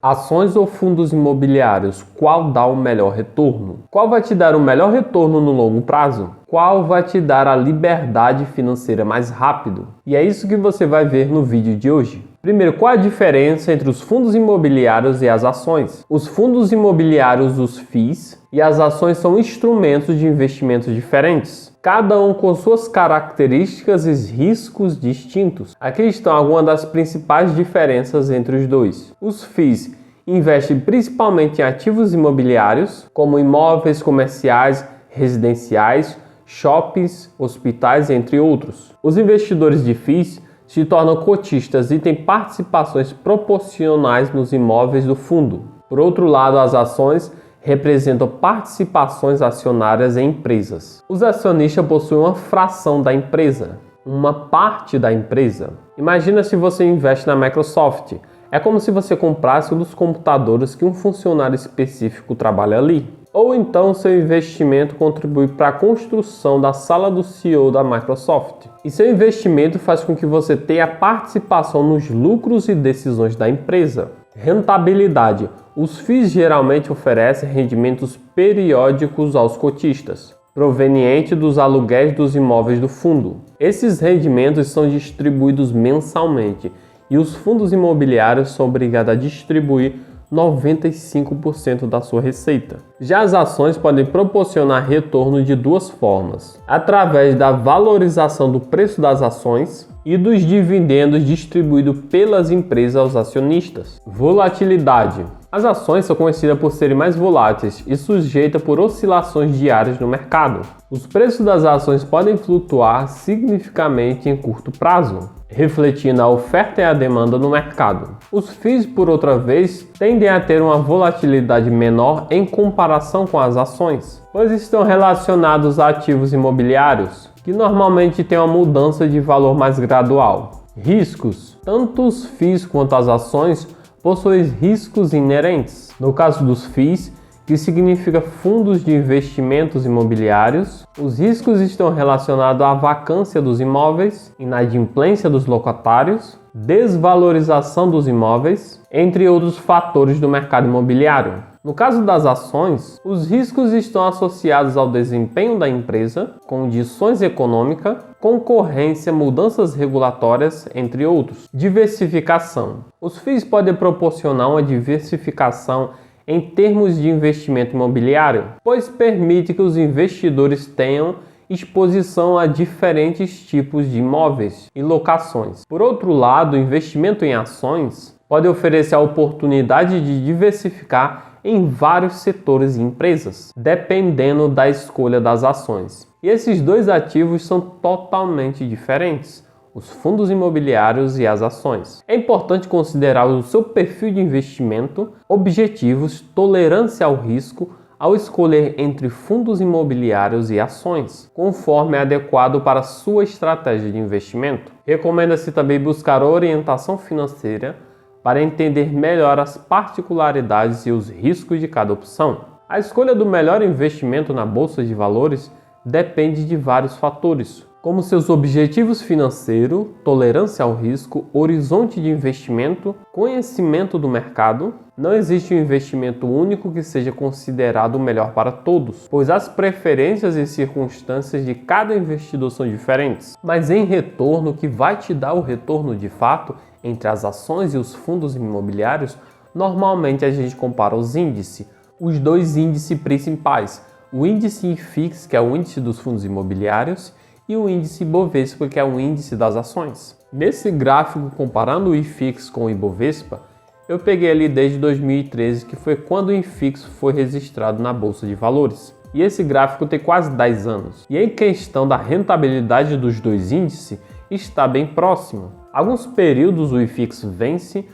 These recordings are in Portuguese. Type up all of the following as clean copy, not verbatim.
Ações ou fundos imobiliários, qual dá o melhor retorno? Qual vai te dar o melhor retorno no longo prazo? Qual vai te dar a liberdade financeira mais rápido? E é isso que você vai ver no vídeo de hoje. Primeiro, qual a diferença entre os fundos imobiliários e as ações? Os fundos imobiliários, os FIIs, e as ações são instrumentos de investimento diferentes, cada um com suas características e riscos distintos. Aqui estão algumas das principais diferenças entre os dois. Os FIIs investem principalmente em ativos imobiliários, como imóveis comerciais, residenciais, shoppings, hospitais, entre outros. Os investidores de FIIs se tornam cotistas e têm participações proporcionais nos imóveis do fundo. Por outro lado, as ações representam participações acionárias em empresas. Os acionistas possuem uma fração da empresa, uma parte da empresa. Imagina se você investe na Microsoft. É como se você comprasse um dos computadores que um funcionário específico trabalha ali. Ou então seu investimento contribui para a construção da sala do CEO da Microsoft. E seu investimento faz com que você tenha participação nos lucros e decisões da empresa. Rentabilidade. Os FIIs geralmente oferecem rendimentos periódicos aos cotistas, proveniente dos aluguéis dos imóveis do fundo. Esses rendimentos são distribuídos mensalmente e os fundos imobiliários são obrigados a distribuir 95% da sua receita. Já as ações podem proporcionar retorno de duas formas: através da valorização do preço das ações e dos dividendos distribuídos pelas empresas aos acionistas. Volatilidade. As ações são conhecidas por serem mais voláteis e sujeitas por oscilações diárias no mercado. Os preços das ações podem flutuar significativamente em curto prazo, refletindo a oferta e a demanda no mercado. Os FIIs, por outra vez, tendem a ter uma volatilidade menor em comparação com as ações, pois estão relacionados a ativos imobiliários, que normalmente têm uma mudança de valor mais gradual. Riscos. Tanto os FIIs quanto as ações possuem riscos inerentes. No caso dos FIIs, que significa fundos de investimentos imobiliários, os riscos estão relacionados à vacância dos imóveis, inadimplência dos locatários, desvalorização dos imóveis, entre outros fatores do mercado imobiliário. No caso das ações, os riscos estão associados ao desempenho da empresa, condições econômicas, concorrência, mudanças regulatórias, entre outros. Diversificação. Os FIIs podem proporcionar uma diversificação em termos de investimento imobiliário, pois permite que os investidores tenham exposição a diferentes tipos de imóveis e locações. Por outro lado, o investimento em ações pode oferecer a oportunidade de diversificar em vários setores e empresas, dependendo da escolha das ações. E esses dois ativos são totalmente diferentes: os fundos imobiliários e as ações. É importante considerar o seu perfil de investimento, objetivos, tolerância ao risco ao escolher entre fundos imobiliários e ações, conforme é adequado para a sua estratégia de investimento. Recomenda-se também buscar orientação financeira para entender melhor as particularidades e os riscos de cada opção. A escolha do melhor investimento na bolsa de valores depende de vários fatores, como seus objetivos financeiros, tolerância ao risco, horizonte de investimento, conhecimento do mercado. Não existe um investimento único que seja considerado o melhor para todos, pois as preferências e circunstâncias de cada investidor são diferentes. Mas em retorno, o que vai te dar o retorno de fato entre as ações e os fundos imobiliários, normalmente a gente compara os índices, os dois índices principais: o índice IFIX, que é o índice dos fundos imobiliários, e o índice Ibovespa, que é o índice das ações. Nesse gráfico, comparando o IFIX com o Ibovespa, eu peguei ali desde 2013, que foi quando o IFIX foi registrado na Bolsa de Valores. E esse gráfico tem quase 10 anos. E em questão da rentabilidade dos dois índices, está bem próximo. Alguns períodos o IFIX vence,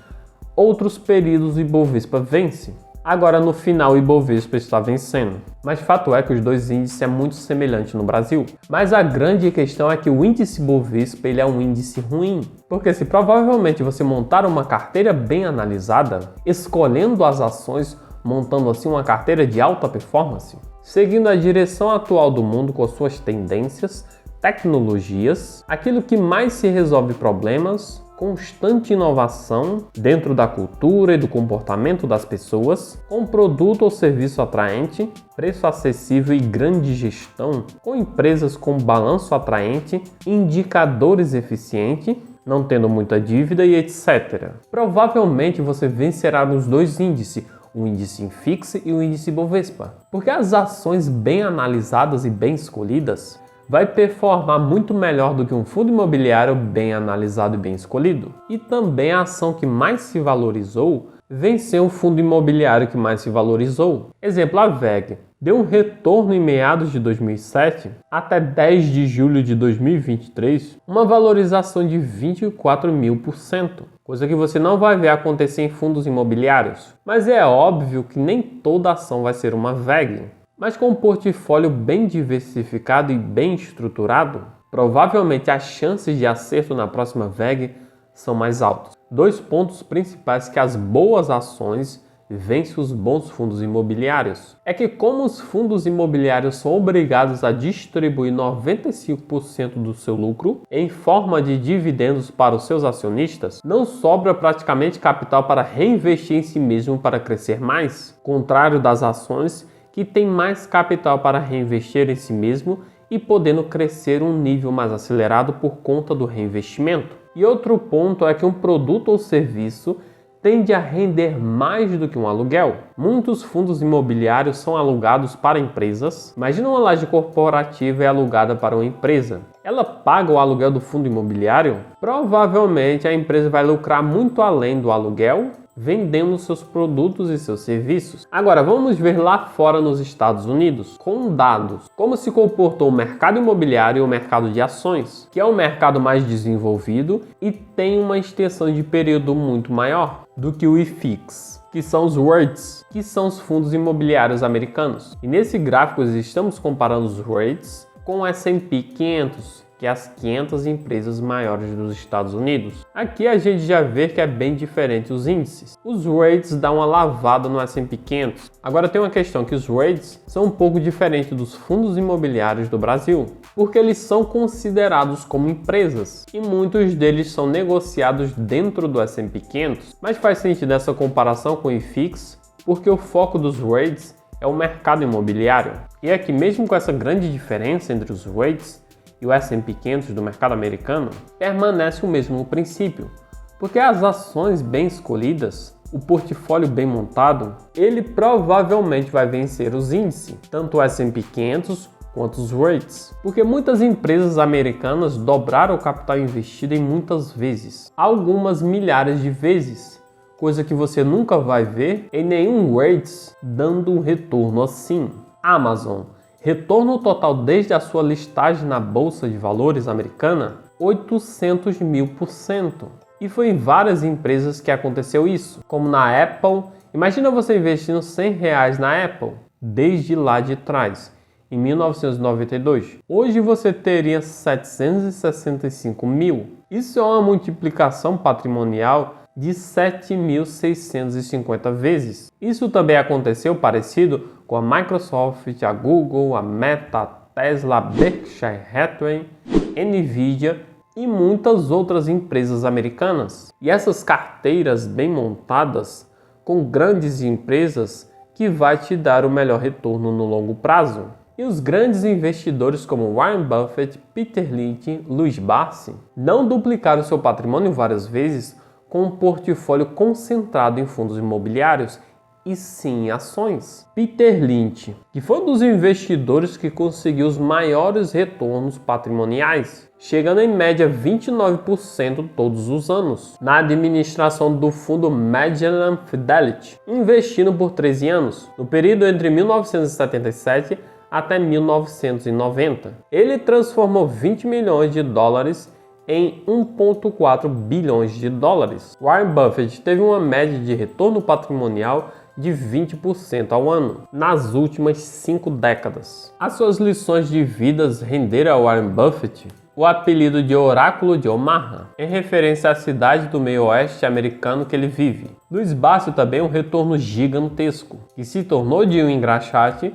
outros períodos o Ibovespa vence. Agora no final o Ibovespa está vencendo. Mas fato é que os dois índices são muito semelhantes no Brasil. Mas a grande questão é que o índice Ibovespa ele é um índice ruim. Porque se provavelmente você montar uma carteira bem analisada, escolhendo as ações, montando assim uma carteira de alta performance, seguindo a direção atual do mundo com suas tendências, tecnologias, aquilo que mais se resolve problemas, constante inovação dentro da cultura e do comportamento das pessoas, com produto ou serviço atraente, preço acessível e grande gestão, com empresas com balanço atraente, indicadores eficientes, não tendo muita dívida e etc. Provavelmente você vencerá nos dois índices, o índice INFIX e o índice Bovespa, porque as ações bem analisadas e bem escolhidas vai performar muito melhor do que um fundo imobiliário bem analisado e bem escolhido. E também a ação que mais se valorizou venceu o fundo imobiliário que mais se valorizou. Exemplo, a VEG deu um retorno em meados de 2007 até 10 de julho de 2023, uma valorização de 24.000%, coisa que você não vai ver acontecer em fundos imobiliários. Mas é óbvio que nem toda ação vai ser uma VEG. Mas com um portfólio bem diversificado e bem estruturado, provavelmente as chances de acerto na próxima VEG são mais altas. Dois pontos principais que as boas ações vencem os bons fundos imobiliários é que, como os fundos imobiliários são obrigados a distribuir 95% do seu lucro em forma de dividendos para os seus acionistas, não sobra praticamente capital para reinvestir em si mesmo para crescer mais, contrário das ações que tem mais capital para reinvestir em si mesmo e podendo crescer um nível mais acelerado por conta do reinvestimento. E outro ponto é que um produto ou serviço tende a render mais do que um aluguel. Muitos fundos imobiliários são alugados para empresas. Imagina uma laje corporativa é alugada para uma empresa. Ela paga o aluguel do fundo imobiliário? Provavelmente a empresa vai lucrar muito além do aluguel, vendendo seus produtos e seus serviços. Agora vamos ver lá fora nos Estados Unidos, com dados, como se comportou o mercado imobiliário e o mercado de ações, que é um mercado mais desenvolvido e tem uma extensão de período muito maior do que o IFIX, que são os REITs, que são os fundos imobiliários americanos. E nesse gráfico estamos comparando os REITs com o S&P 500, que é as 500 empresas maiores dos Estados Unidos. Aqui a gente já vê que é bem diferente os índices. Os REITs dão uma lavada no S&P 500. Agora tem uma questão que os REITs são um pouco diferentes dos fundos imobiliários do Brasil, porque eles são considerados como empresas e muitos deles são negociados dentro do S&P 500. Mas faz sentido essa comparação com o IFIX, porque o foco dos REITs é o mercado imobiliário. E aqui, mesmo com essa grande diferença entre os REITs e o S&P 500 do mercado americano, permanece o mesmo princípio, porque as ações bem escolhidas, o portfólio bem montado, ele provavelmente vai vencer os índices, tanto o S&P 500 quanto os REITs, porque muitas empresas americanas dobraram o capital investido em muitas vezes, algumas milhares de vezes, coisa que você nunca vai ver em nenhum REITs dando um retorno assim. Amazon, retorno total desde a sua listagem na Bolsa de Valores americana, 800.000%. E foi em várias empresas que aconteceu isso, como na Apple. Imagina você investindo R$100 na Apple, desde lá de trás, em 1992. Hoje você teria 765 mil. Isso é uma multiplicação patrimonial de 7.650 vezes. Isso também aconteceu parecido com a Microsoft, a Google, a Meta, a Tesla, a Berkshire Hathaway, Nvidia e muitas outras empresas americanas. E essas carteiras bem montadas com grandes empresas que vai te dar o melhor retorno no longo prazo. E os grandes investidores como Warren Buffett, Peter Lynch, Louis Barsi não duplicaram seu patrimônio várias vezes com um portfólio concentrado em fundos imobiliários e sim em ações. Peter Lynch, que foi um dos investidores que conseguiu os maiores retornos patrimoniais, chegando em média 29% todos os anos, na administração do fundo Magellan Fidelity, investindo por 13 anos, no período entre 1977 até 1990. Ele transformou 20 milhões de dólares em 1,4 bilhões de dólares. Warren Buffett teve uma média de retorno patrimonial de 20% ao ano nas últimas 5 décadas. As suas lições de vida renderam a Warren Buffett o apelido de Oráculo de Omaha, em referência à cidade do meio-oeste americano que ele vive. Louis Barsi também um retorno gigantesco, que se tornou de um engraxate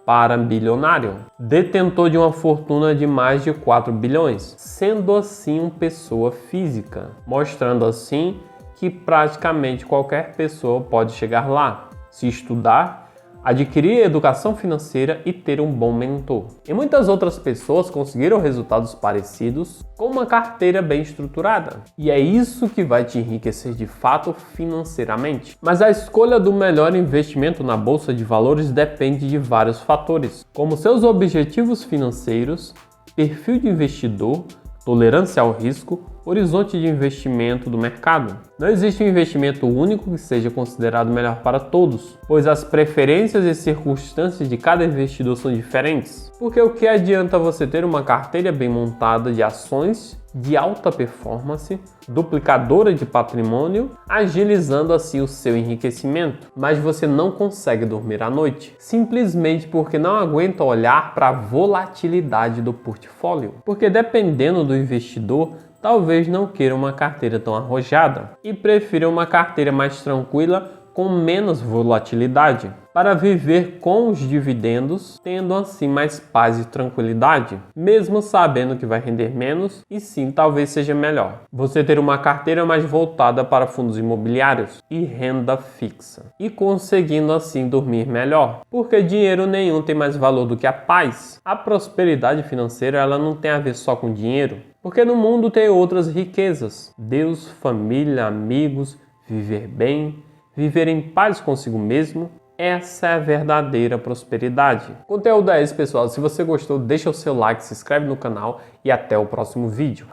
para bilionário, detentor de uma fortuna de mais de 4 bilhões, sendo assim uma pessoa física, mostrando assim que praticamente qualquer pessoa pode chegar lá, se estudar, adquirir educação financeira e ter um bom mentor. E muitas outras pessoas conseguiram resultados parecidos com uma carteira bem estruturada. E é isso que vai te enriquecer de fato financeiramente. Mas a escolha do melhor investimento na bolsa de valores depende de vários fatores, como seus objetivos financeiros, perfil de investidor, tolerância ao risco, horizonte de investimento do mercado. Não existe um investimento único que seja considerado melhor para todos, pois as preferências e circunstâncias de cada investidor são diferentes. Porque o que adianta você ter uma carteira bem montada de ações de alta performance, duplicadora de patrimônio, agilizando assim o seu enriquecimento, mas você não consegue dormir à noite, simplesmente porque não aguenta olhar para a volatilidade do portfólio. Porque dependendo do investidor, talvez não queira uma carteira tão arrojada e prefira uma carteira mais tranquila com menos volatilidade, para viver com os dividendos, tendo assim mais paz e tranquilidade, mesmo sabendo que vai render menos e sim talvez seja melhor você ter uma carteira mais voltada para fundos imobiliários e renda fixa, e conseguindo assim dormir melhor, porque dinheiro nenhum tem mais valor do que a paz. A prosperidade financeira ela não tem a ver só com dinheiro, porque no mundo tem outras riquezas: Deus, família, amigos, viver bem, viver em paz consigo mesmo. Essa é a verdadeira prosperidade. Conteúdo é esse, pessoal. Se você gostou, deixa o seu like, se inscreve no canal e até o próximo vídeo.